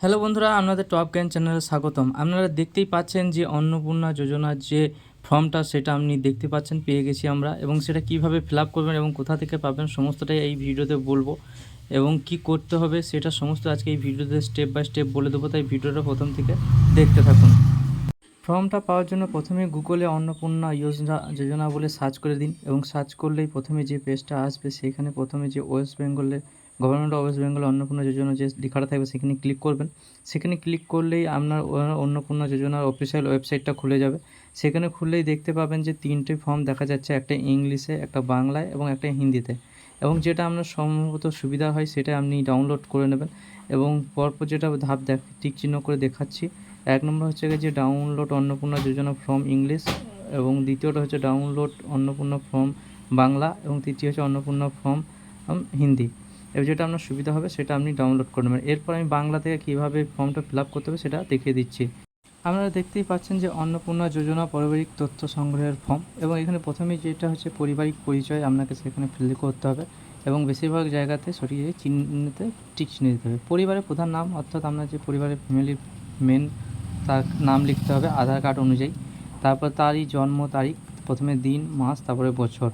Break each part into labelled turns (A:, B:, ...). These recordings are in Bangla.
A: হ্যালো বন্ধুরা, আপনাদের টপ জ্ঞান চ্যানেলে স্বাগতম। আপনারা দেখতেই পাচ্ছেন যে অন্নপূর্ণা যোজনার যে ফর্মটা সেটা আপনি দেখতে পাচ্ছেন পেয়ে গেছি আমরা, এবং সেটা কিভাবে ফিল আপ করবেন এবং কোথা থেকে পাবেন সমস্তটাই এই ভিডিওতে বলবো, এবং কি করতে হবে সেটা সমস্ত আজকে এই ভিডিওতে স্টেপ বাই স্টেপ বলে দেবো, তাই ভিডিওটা প্রথম থেকে দেখতে থাকুন। ফর্মটা পাওয়ার জন্য প্রথমে গুগলে অন্নপূর্ণা যোজনা বলে সার্চ করে দিন, এবং সার্চ করলেই প্রথমে যে পেজটা আসবে সেখানে প্রথমে যে ওয়েস্ট বেঙ্গলে গভর্নমেন্ট অফ ওয়েস্ট বেঙ্গল অন্নপূর্ণা যোজনা যে লেখাটা থাকবে সেখানে ক্লিক করবেন। সেখানে ক্লিক করলেই আপনার অন্নপূর্ণা যোজনার অফিসিয়াল ওয়েবসাইটটা খুলে যাবে। সেখানে খুললেই দেখতে পাবেন যে 3টে ফর্ম দেখা যাচ্ছে, একটা ইংলিশে, একটা বাংলায় এবং একটা হিন্দিতে, এবং যেটা আপনার সম্ভবত সুবিধা হয় সেটা আপনি ডাউনলোড করে নেবেন। এবং পরপর যেটা ধাপ টিক চিহ্ন করে দেখাচ্ছি, 1 নম্বর হচ্ছে যে download Annapurna Yojana from English, এবং দ্বিতীয়টা হচ্ছে ডাউনলোড অন্নপূর্ণা ফ্রম বাংলা, এবং তৃতীয় হচ্ছে অন্নপূর্ণা ফ্রম হিন্দি। এবার যেটা আপনার সুবিধা হবে সেটা আপনি ডাউনলোড করে নেবেন। এরপর আমি বাংলা থেকে কীভাবে ফর্মটা ফিল আপ করতে হবে সেটা দেখিয়ে দিচ্ছি। আপনারা দেখতেই পাচ্ছেন যে অন্নপূর্ণা যোজনা পারিবারিক তথ্য সংগ্রহের ফর্ম, এবং এখানে প্রথমেই যেটা হচ্ছে পারিবারিক পরিচয় আপনাকে সেখানে ফিল করতে হবে, এবং বেশিরভাগ জায়গাতে সঠিক চিহ্নতে টিক চিহ্ন দিতে হবে। পরিবারের প্রধান নাম অর্থাৎ আপনার যে পরিবারের ফ্যামিলির মেন তার নাম লিখতে হবে আধার কার্ড অনুযায়ী। তারপর তারই জন্ম তারিখ, প্রথমে দিন, মাস, তারপরে বছর।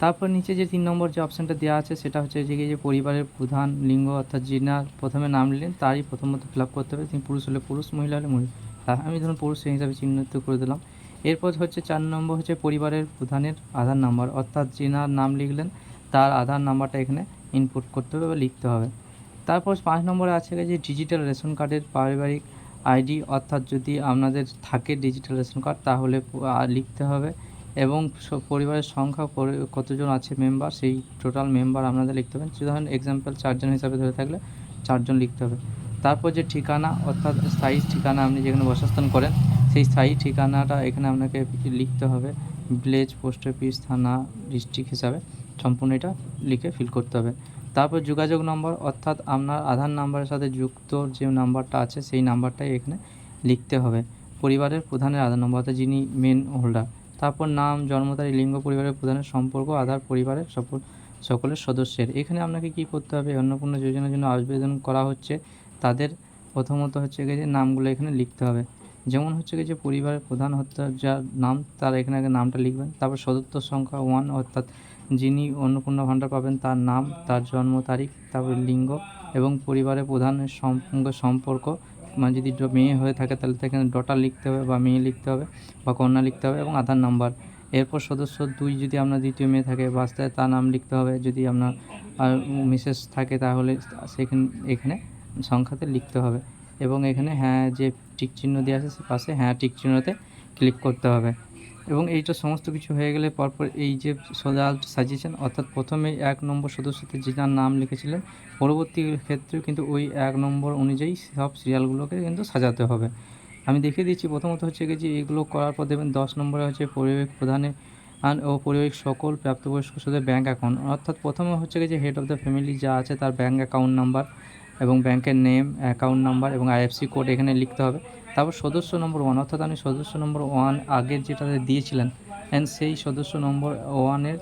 A: তারপর নিচে যে 3 নম্বর যে অপশানটা দেওয়া আছে সেটা হচ্ছে যে পরিবারের প্রধান লিঙ্গ, অর্থাৎ যিনার প্রথমে নাম নিলেন তারই প্রথমত ফিল আপ করতে হবে। তিনি পুরুষ হলে পুরুষ, মহিলা হলে মহিলা। আমি ধরুন পুরুষ সেই হিসাবে চিহ্নিত করে দিলাম। এরপর হচ্ছে 4 নম্বর হচ্ছে পরিবারের প্রধানের আধার নাম্বার, অর্থাৎ যিনার নাম লিখলেন তার আধার নাম্বারটা এখানে ইনপুট করতে হবে বা লিখতে হবে। তারপর 5 নম্বরে আছে যে ডিজিটাল রেশন কার্ডের পারিবারিক আইডি, অর্থাৎ যদি আপনাদের থাকে ডিজিটাল রেশন কার্ড তাহলে লিখতে হবে, এবং পরিবারের সংখ্যা কতজন আছে মেম্বার, সেই টোটাল মেম্বার আপনাদের লিখতে হবে। ধরেন এক্সাম্পল 4 জন হিসাবে ধরে থাকলে 4 জন লিখতে হবে। তারপর যে ঠিকানা, অর্থাৎ স্থায়ী ঠিকানা, আপনি যেখানে বাসস্থান করেন সেই স্থায়ী ঠিকানাটা এখানে আপনাকে লিখতে হবে। ভিলেজ, পোস্ট অফিস, থানা, ডিস্ট্রিক্ট হিসাবে সম্পূর্ণ এটা লিখে ফিল করতে হবে। তারপর যোগাযোগ নম্বর, অর্থাৎ আপনার আধার নাম্বারের সাথে যুক্ত যে নাম্বারটা আছে সেই নাম্বারটাই এখানে লিখতে হবে। পরিবারের প্রধানের আধার নম্বর, অর্থাৎ যিনি মেন হোল্ডার। তারপর নাম, জন্ম তারিখ, লিঙ্গ, পরিবারের প্রধানের সম্পর্ক, আধার, পরিবারের সকলের সদস্যের। এখানে আপনাকে কি করতে হবে, অন্নপূর্ণা যোজনার জন্য আবেদন করা হচ্ছে তাদের প্রথমত হচ্ছে যে নামগুলো এখানে লিখতে হবে। যেমন হচ্ছে যে পরিবারের প্রধান হচ্ছে যার নাম, তার এখানে আগে নামটা লিখবেন। তারপর সদস্য সংখ্যা 1, অর্থাৎ যিনি অন্নপূর্ণা ভাণ্ডার পাবেন তার নাম, তার জন্ম তারিখ, তারপর লিঙ্গ, এবং পরিবারের প্রধানের সঙ্গে সম্পর্ক, মানে যদি মেয়ে হয়ে থাকে তাহলে এখানে ডটার লিখতে হবে বা মেয়ে লিখতে হবে বা কন্যা লিখতে হবে, এবং আধার নাম্বার। এরপর সদস্য 2, যদি আপনার দ্বিতীয় মেয়ে থাকে বাচ্চায় তার নাম লিখতে হবে। যদি আপনার মিসেস থাকে তাহলে এখানে সংখ্যাতে লিখতে হবে, এবং এখানে হ্যাঁ যে টিক চিহ্ন দেওয়া আছে সে পাশে হ্যাঁ টিক চিহ্নতে ক্লিক করতে হবে। এবং এইটা সমস্ত কিছু হয়ে গেলে পরপর এই যে সাজিয়েছেন, অর্থাৎ প্রথমে 1 নম্বর সদস্যতে যার নাম লিখেছিলেন পরবর্তী ক্ষেত্রেও কিন্তু ওই 1 নম্বর অনুযায়ী সব সিরিয়ালগুলোকে কিন্তু সাজাতে হবে। আমি দেখিয়ে দিচ্ছি। প্রথমত হচ্ছে যে এগুলো করার পর দেবেন 10 নম্বরে হচ্ছে পরিবারিক প্রধানের ও পরিবারিক সকল প্রাপ্তবয়স্ক সদস্যদের ব্যাঙ্ক অ্যাকাউন্ট, অর্থাৎ প্রথমে হচ্ছে যে হেড অফ দ্য ফ্যামিলি যা আছে তার ব্যাঙ্ক অ্যাকাউন্ট নাম্বার এবং ব্যাংকের নেম, অ্যাকাউন্ট নাম্বার এবং আইএফসি কোড এখানে লিখতে হবে। তারপর সদস্য নম্বর 1, অর্থাৎ আপনি সদস্য নম্বর 1 আগের যেটাতে দিয়েছিলেন সেই সদস্য নম্বর 1-এর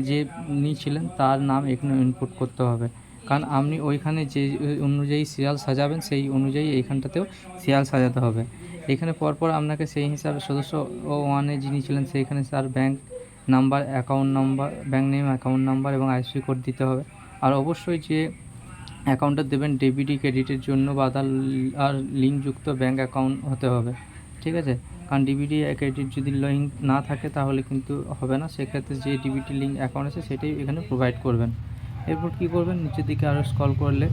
A: যে নিয়েছিলেন তার নাম এখানে ইনপুট করতে হবে, কারণ আপনি ওইখানে যে অনুযায়ী সিরিয়াল সাজাবেন সেই অনুযায়ী এইখানটাতেও সিরিয়াল সাজাতে হবে। এখানে পরপর আপনাকে সেই হিসাবে সদস্য 1-এ যিনি ছিলেন সেইখানে তার bank number, account number, bank name, account number এবং আইএফসি কোড দিতে হবে। আর অবশ্যই যে অ্যাকাউন্টটা দেবেন ডেবিটি ক্রেডিটের জন্য বা আধার আর লিঙ্কযুক্ত ব্যাঙ্ক অ্যাকাউন্ট হতে হবে, ঠিক আছে? কারণ ডিবিটি ক্রেডিট যদি লিঙ্ক না থাকে তাহলে কিন্তু হবে না, সেক্ষেত্রে যে ডিবিটি লিঙ্ক অ্যাকাউন্ট আছে সেটাই এখানে প্রোভাইড করবেন। এরপর কী করবেন, নিচের দিকে আরও স্ক্রল করলে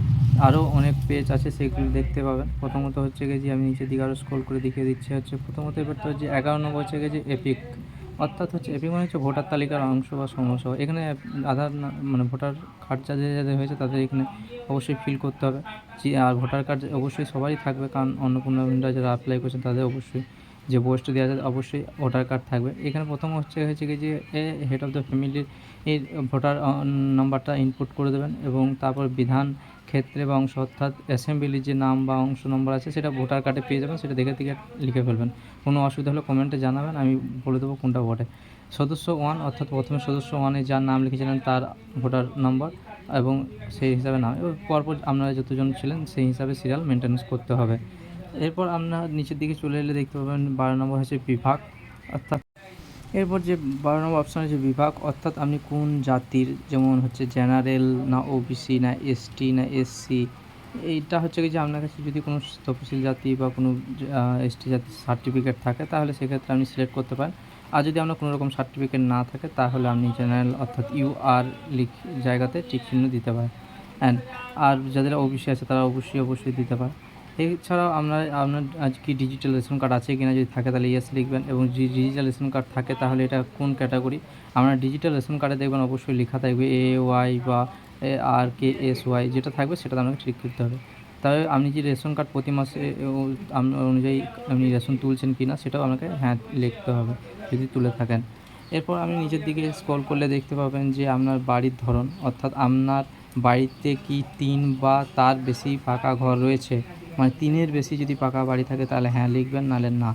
A: আরও অনেক পেজ আছে সেগুলো দেখতে পাবেন। প্রথমত হচ্ছে যে আমি নিচের দিকে আরও স্ক্রল করে দেখিয়ে দিচ্ছি। প্রথমত এবার তো হচ্ছে 11 নম্বর হচ্ছে যে এপিক, অর্থাৎ হচ্ছে এপিক মানে হচ্ছে ভোটার তালিকার অংশ বা সমস্যা। এখানে আধার মানে ভোটার কার্ড যাদের হয়েছে তাদের এখানে অবশ্যই ফিল করতে হবে। আর ভোটার কার্ড অবশ্যই সবারই থাকবে, কারণ অন্নপূর্ণা যারা অ্যাপ্লাই করছেন তাদের অবশ্যই যে বয়সটা দেওয়া আছে অবশ্যই ভোটার কার্ড থাকবে। এখানে প্রথম হচ্ছে যে হেড অফ দ্য ফ্যামিলির এই ভোটার নাম্বারটা ইনপুট করে দেবেন, এবং তারপর বিধান ক্ষেত্রে বা অংশ, অর্থাৎ অ্যাসেম্বলির যে নাম বা অংশ নম্বর আছে সেটা ভোটার কার্ডে পেয়ে যাবেন, সেটা দেখে লিখে ফেলবেন। কোনো অসুবিধা হলে কমেন্টে জানাবেন, আমি বলে দেবো কোনটা বটে। সদস্য 1, অর্থাৎ প্রথমে সদস্য 1-এ যার নাম লিখেছিলেন তার ভোটার নম্বর, এবং সেই হিসাবে নাম এবং পরপর আপনারা যতজন ছিলেন সেই হিসাবে সিরিয়াল মেনটেন্যান্স করতে হবে। এরপর আপনারা নিচের দিকে চলে এলে দেখতে পাবেন 12 নম্বর হচ্ছে বিভাগ, অর্থাৎ এরপর যে 12 নম্বর অপশান আছে বিভাগ, অর্থাৎ আপনি কোন জাতির, যেমন হচ্ছে জেনারেল না ওবিসি না এসটি না এসসি। এইটা হচ্ছে কি যে আপনার কাছে যদি কোনো তফসিল জাতি বা কোনো এসটি জাতির সার্টিফিকেট থাকে তাহলে সেক্ষেত্রে আপনি সিলেক্ট করতে পারেন। আর যদি আপনার কোনো রকম সার্টিফিকেট না থাকে তাহলে আপনি জেনারেল অর্থাৎ ইউআর জায়গাতে টিক চিহ্ন দিতে পারেন। আর যাদের ওবিসি আছে তারা অবশ্যই দিতে পারে। এছাড়াও আপনার আজ কি ডিজিটাল রেশন কার্ড আছে কিনা, যদি থাকে তাহলে ইয়েস লিখবেন। এবং যদি ডিজিটাল রেশন কার্ড থাকে তাহলে এটা কোন ক্যাটাগরি, আপনার ডিজিটাল রেশন কার্ডে দেখবেন অবশ্যই লেখা থাকবে AY বা RKSY, যেটা থাকবে সেটা আপনাকে ঠিক করতে হবে। তবে আপনি যে রেশন কার্ড প্রতি মাসে অনুযায়ী আপনি রেশন তুলছেন কি না সেটাও আপনাকে হ্যাঁ লিখতে হবে যদি তুলে থাকেন। এরপর আপনি নিচের দিকে স্ক্রল করলে দেখতে পাবেন যে আপনার বাড়ির ধরন, অর্থাৎ আপনার বাড়িতে কি 3 বা তার বেশি পাকা ঘর রয়েছে, মানে 3-এর বেশি যদি পাকা বাড়ি থাকে তাহলে হ্যাঁ লিখবেন, নাহলে না।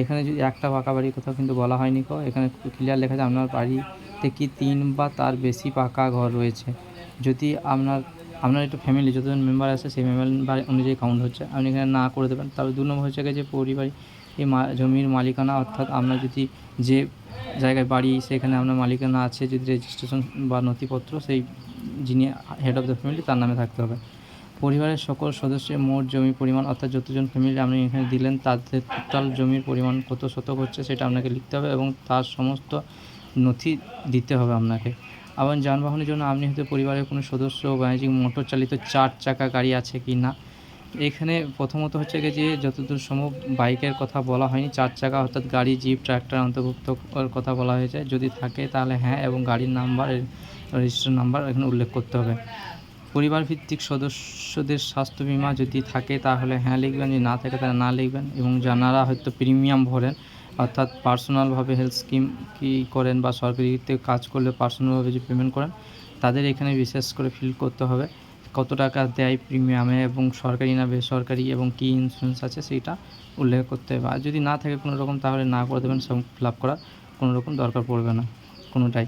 A: এখানে যদি একটা পাকা বাড়ির কথা কিন্তু বলা হয়নি, এখানে ক্লিয়ার লেখা আছে আপনার বাড়িতে কি 3 বা তার বেশি পাকা ঘর রয়েছে। যদি আপনার একটা ফ্যামিলি যতজন মেম্বার আছে সেই মেম্বার অনুযায়ী কাউন্ট হচ্ছে, আপনি এখানে না করে দেবেন। তবে 2 নম্বর হচ্ছে যে পরিবারে এই জমির মালিকানা, অর্থাৎ আপনার যদি যে জায়গায় বাড়ি সেখানে আপনার মালিকানা আছে, যদি রেজিস্ট্রেশন বা নথিপত্র সেই যিনি হেড অফ দ্য ফ্যামিলি তার নামে থাকতে হবে। পরিবারের সকল সদস্যের মোট জমির পরিমাণ, অর্থাৎ যতজন ফ্যামিলি আপনি এখানে দিলেন তাদের টোটাল জমির পরিমাণ কত শতক হচ্ছে সেটা আপনাকে লিখতে হবে এবং তার সমস্ত নথি দিতে হবে আপনাকে। আবার যানবাহনের জন্য আপনি হয়তো পরিবারের কোনো সদস্য বাণিজ্যিক মোটর চালিত 4 চাকা গাড়ি আছে কি না। এখানে প্রথমত হচ্ছে যে যতদূর সম্ভব বাইকের কথা বলা হয়নি, 4 চাকা অর্থাৎ গাড়ি, জিপ, ট্র্যাক্টর অন্তর্ভুক্ত কথা বলা হয়েছে। যদি থাকে তাহলে হ্যাঁ এবং গাড়ির নাম্বার, রেজিস্ট্রেশন নাম্বার এখানে উল্লেখ করতে হবে। পরিবার ভিত্তিক সদস্যদের স্বাস্থ্য বিমা যদি থাকে তাহলে হ্যাঁ লিখবেন, যদি না থাকে তাহলে না লিখবেন। এবং যারা হয়তো প্রিমিয়াম ভরেন, অর্থাৎ পার্সোনালভাবে হেলথ স্কিম কি করেন বা সরকারিতে কাজ করলে পার্সোনালভাবে যে পেমেন্ট করেন তাদের এখানে বিশেষ করে ফিল করতে হবে কত টাকা দেয় প্রিমিয়ামে এবং সরকারি না বেসরকারি এবং কী ইন্স্যুরেন্স আছে সেইটা উল্লেখ করতে হবে। আর যদি না থাকে কোনো রকম তাহলে না করে দেবেন, সব ফিল আপ করার কোনো রকম দরকার পড়বে না কোনোটাই।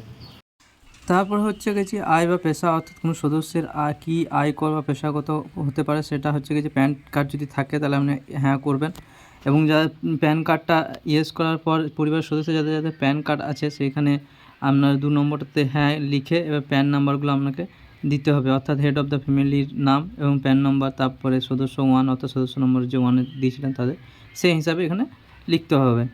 A: তারপর হচ্ছে গেছে আয় বা পেশা, অর্থাৎ কোনো সদস্যের কী আয় কর বা পেশাগত হতে পারে সেটা হচ্ছে গেছে প্যান কার্ড যদি থাকে তাহলে আপনি হ্যাঁ করবেন। এবং যারা প্যান কার্ডটা ইয়েস করার পর পরিবারের সদস্য যাদের প্যান কার্ড আছে সেখানে আপনার 2 নম্বরটাতে হ্যাঁ লিখে এবার প্যান নাম্বারগুলো আপনাকে দিতে হবে, অর্থাৎ হেড অফ দ্য ফ্যামিলির নাম এবং প্যান নাম্বার, তারপরে সদস্য 1 অর্থাৎ সদস্য নম্বর যে 1 দিয়েছিলেন তাদের সেই হিসাবে এখানে লিখতে হবে।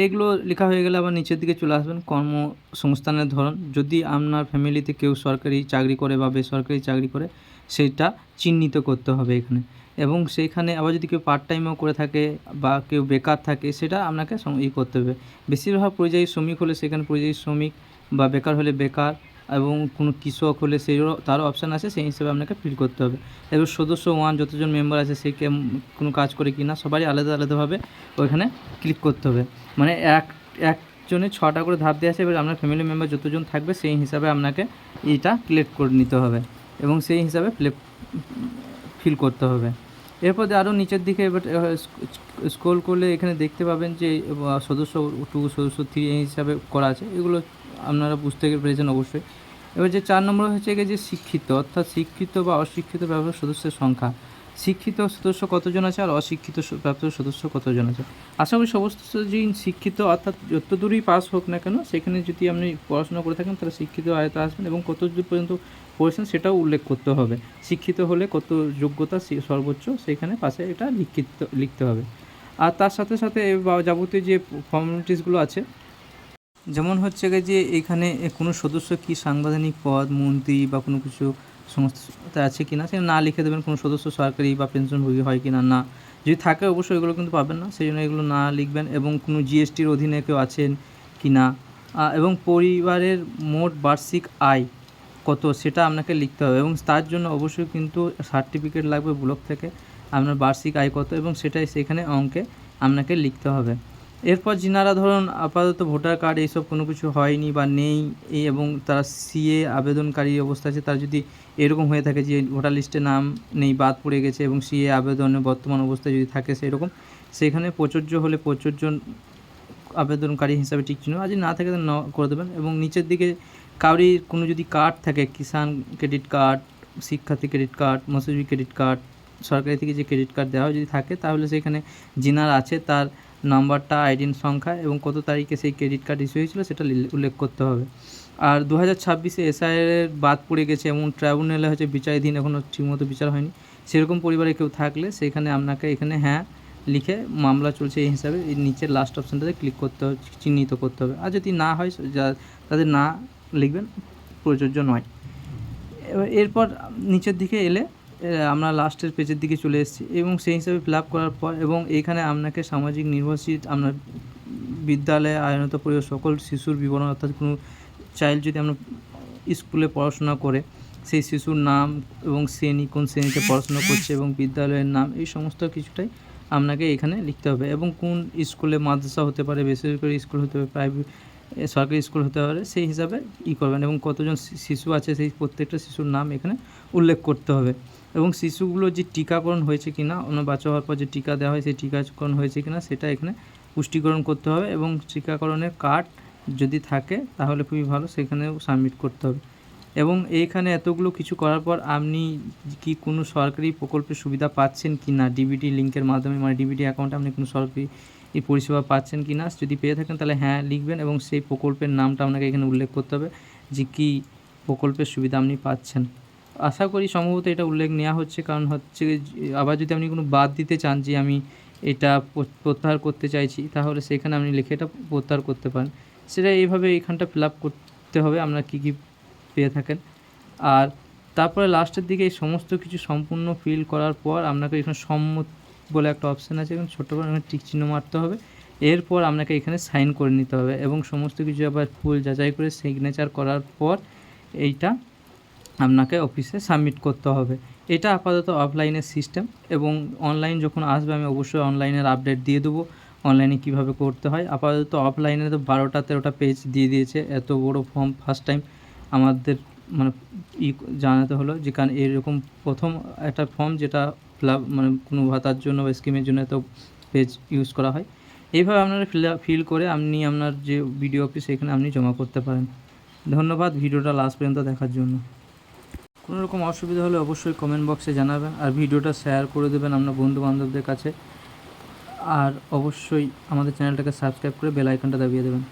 A: এগুলো লেখা হয়ে গেলে আবার নিচের দিকে চলে আসবেন কর্মসংস্থানের ধরন, যদি আপনার ফ্যামিলিতে কেউ সরকারি চাকরি করে বা বেসরকারি চাকরি করে সেটা চিহ্নিত করতে হবে এখানে। এবং সেইখানে আবার যদি কেউ পার্ট টাইমও করে থাকে বা কেউ বেকার থাকে সেটা আপনাকে করতে হবে। বেশিরভাগ পরিযায়ী শ্রমিক হলে সেখানে পরিযায়ী শ্রমিক বা বেকার হলে বেকার, এবং কোনো কৃষক হলে সেইও তারও অপশান আছে, সেই হিসেবে আপনাকে ফিল করতে হবে। এবার সদস্য 1 যতজন মেম্বার আছে সে কোনো কাজ করে কি না সবারই আলাদাভাবে ওইখানে ক্লিক করতে হবে। মানে একজনে 6টা করে ধাপ দেওয়া আছে, এবার আপনার ফ্যামিলি মেম্বার যতজন থাকবে সেই হিসাবে আপনাকে এইটা সিলেক্ট করে নিতে হবে এবং সেই হিসাবে ফিল করতে হবে। এরপর আরও নিচের দিকে এবার স্ক্রল করলে এখানে দেখতে পাবেন যে সদস্য 2 সদস্য 3 এই হিসাবে করা আছে, এগুলো আপনারা বুঝতে পেরেছেন অবশ্যই। এবার যে 4 নম্বর হচ্ছে গিয়ে যে শিক্ষিত, অর্থাৎ শিক্ষিত বা অশিক্ষিত প্রাপ্ত সদস্যের সংখ্যা। শিক্ষিত সদস্য কতজন আছে আর অশিক্ষিত প্রাপ্ত সদস্য কতজন আছে। আশা করি সমস্ত শিক্ষিত, অর্থাৎ যত দূরই পাস হোক না কেন সেখানে যদি আপনি পড়াশোনা করে থাকেন তাহলে শিক্ষিত আয়তে আসবেন এবং কত দূর পর্যন্ত পড়েছেন সেটাও উল্লেখ করতে হবে। শিক্ষিত হলে কত যোগ্যতা সর্বোচ্চ সেখানে পাশে এটা লিখতে হবে। আর তার সাথে সাথে যাবতীয় যে ফর্মালিটিসগুলো আছে, যেমন হচ্ছে গিয়ে যে এখানে কোনো সদস্য কি সাংবিধানিক পদ, মন্ত্রী বা কোনো কিছু সংস্থা আছে কি না সেটা না লিখে দেবেন। কোনো সদস্য সরকারি বা পেনশনভোগী হয় কি না, না যদি থাকে অবশ্যই এগুলো কিন্তু পাবেন না, সেই জন্য এগুলো না লিখবেন। এবং কোনো জিএসটির অধীনে কেউ আছেন কি না, এবং পরিবারের মোট বার্ষিক আয় কত সেটা আপনাকে লিখতে হবে এবং তার জন্য অবশ্যই কিন্তু সার্টিফিকেট লাগবে ব্লক থেকে আপনার বার্ষিক আয় কত, এবং সেটাই সেখানে অঙ্কে আপনাকে লিখতে হবে। এরপর যিনারা ধরুন আপাতত ভোটার কার্ড এইসব কোনো কিছু হয়নি বা নেই এবং তারা সিএ আবেদনকারী অবস্থা আছে, তার যদি এরকম হয়ে থাকে যে ভোটার লিস্টে নাম নেই, বাদ পড়ে গেছে এবং সিএ আবেদনের বর্তমান অবস্থায় যদি থাকে সেরকম, সেখানে প্রযোজ্য হলে প্রযোজ্য আবেদনকারী হিসাবে টিক চিহ্ন, আর যদি না থাকে তাহলে করে দেবেন। এবং নিচের দিকে কারোর কোনো যদি কার্ড থাকে, কিষাণ ক্রেডিট কার্ড, শিক্ষার্থী ক্রেডিট কার্ড, মৎস্যজীবী ক্রেডিট কার্ড, সরকারি থেকে যে ক্রেডিট কার্ড দেওয়া হয় যদি থাকে, তাহলে সেখানে যিনার আছে তার নাম্বারটা, আইডি সংখ্যা এবং কত তারিখে সেই ক্রেডিট কার্ড ইস্যু হয়েছিল সেটা উল্লেখ করতে হবে। আর 2026-এ এসআইআর বাদ পড়ে গেছে এবং ট্রাইব্যুনালে হচ্ছে বিচারাধীন, এখনও ঠিকমতো বিচার হয়নি, সেরকম পরিবারে কেউ থাকলে সেখানে আপনাকে এখানে হ্যাঁ লিখে মামলা চলছে এই হিসাবে এই নিচের লাস্ট অপশানটাতে ক্লিক করতে হবে, চিহ্নিত করতে হবে। আর যদি না হয় তাদের না লিখবেন, প্রযোজ্য নয়। এরপর নিচের দিকে এলে আমরা লাস্টের পেজের দিকে চলে এসেছি এবং সেই হিসাবে ফিল আপ করার পর এবং এইখানে আপনাকে সামাজিক নির্ভরশীল আপনার বিদ্যালয়ে আইনত পরিবেশ সকল শিশুর বিবরণ, অর্থাৎ কোনো চাইল্ড যদি আমরা স্কুলে পড়াশোনা করে সেই শিশুর নাম এবং শ্রেণী, কোন শ্রেণীতে পড়াশোনা করছে এবং বিদ্যালয়ের নাম, এই সমস্ত কিছুটাই আপনাকে এখানে লিখতে হবে। এবং কোন স্কুলে, মাদ্রাসা হতে পারে, বেসরকারি স্কুল হতে পারে, প্রাইভেট সরকারি স্কুল হতে পারে, সেই হিসাবে করবেন এবং কতজন শিশু আছে সেই প্রত্যেকটা শিশুর নাম এখানে উল্লেখ করতে হবে। এবং শিশুগুলো যে টিকাকরণ হয়েছে কি না, অন্য বাচ্চা হওয়ার পর যে টিকা দেওয়া হয় সেই টিকাকরণ হয়েছে কি না সেটা এখানে পুষ্টিকরণ করতে হবে এবং টিকাকরণের কার্ড যদি থাকে তাহলে খুবই ভালো, সেখানেও সাবমিট করতে হবে। এবং এইখানে এতগুলো কিছু করার পর আপনি কি কোনো সরকারি প্রকল্পের সুবিধা পাচ্ছেন কি না, ডিবিটি লিঙ্কের মাধ্যমে, মানে ডিবিটি অ্যাকাউন্টে আপনি কোনো সরকারি এই পরিষেবা পাচ্ছেন কি না, যদি পেয়ে থাকেন তাহলে হ্যাঁ লিখবেন এবং সেই প্রকল্পের নামটা আপনাকে এখানে উল্লেখ করতে হবে যে কী প্রকল্পের সুবিধা আপনি পাচ্ছেন। আশা করি সম্ভবত এটা উল্লেখ নেওয়া হচ্ছে, কারণ হচ্ছে আবার যদি আপনি কোনো বাদ দিতে চান যে আমি এটা প্রত্যাহার করতে চাইছি, তাহলে সেখানে আপনি লিখে এটা প্রত্যাহার করতে পারেন। সেটা এইভাবে এখানটা ফিল আপ করতে হবে আপনার কী কী পেয়ে থাকেন। আর তারপরে লাস্টের দিকে এই সমস্ত কিছু সম্পূর্ণ ফিল করার পর আপনাকে এখানে সম্মত বলে একটা অপশান আছে, এখানে ছোটো করে টিক চিহ্ন মারতে হবে। এরপর আপনাকে এখানে সাইন করে নিতে হবে এবং সমস্ত কিছু আবার ফুল যাচাই করে সিগনেচার করার পর এইটা আপনাকে অফিসে সাবমিট করতে হবে। এটা আপাতত অফলাইনের সিস্টেম এবং অনলাইন যখন আসবে আমি অবশ্যই অনলাইনের আপডেট দিয়ে দেবো, অনলাইনে কীভাবে করতে হয়। আপাতত অফলাইনে তো 12-13টা পেজ দিয়ে দিয়েছে, এত বড় ফর্ম ফার্স্ট টাইম আমাদের মানে জানাতে হলো যে, কারণ এরকম প্রথম একটা ফর্ম যেটা মানে কোনো ভাতার জন্য বা স্কিমের জন্য এত পেজ ইউজ করা হয়। এইভাবে আপনারা ফিল করে আপনি আপনার যে বিডিও অফিস এখানে আপনি জমা করতে পারেন। ধন্যবাদ ভিডিওটা লাস্ট পর্যন্ত দেখার জন্য। কোনো রকম অসুবিধা হলে অবশ্যই কমেন্ট বক্সে জানাবেন আর ভিডিওটা শেয়ার করে দেবেন আপনার বন্ধুবান্ধবদের কাছে। আর অবশ্যই আমাদের চ্যানেলটাকে সাবস্ক্রাইব করে বেল আইকনটা দাবিয়ে দেবেন।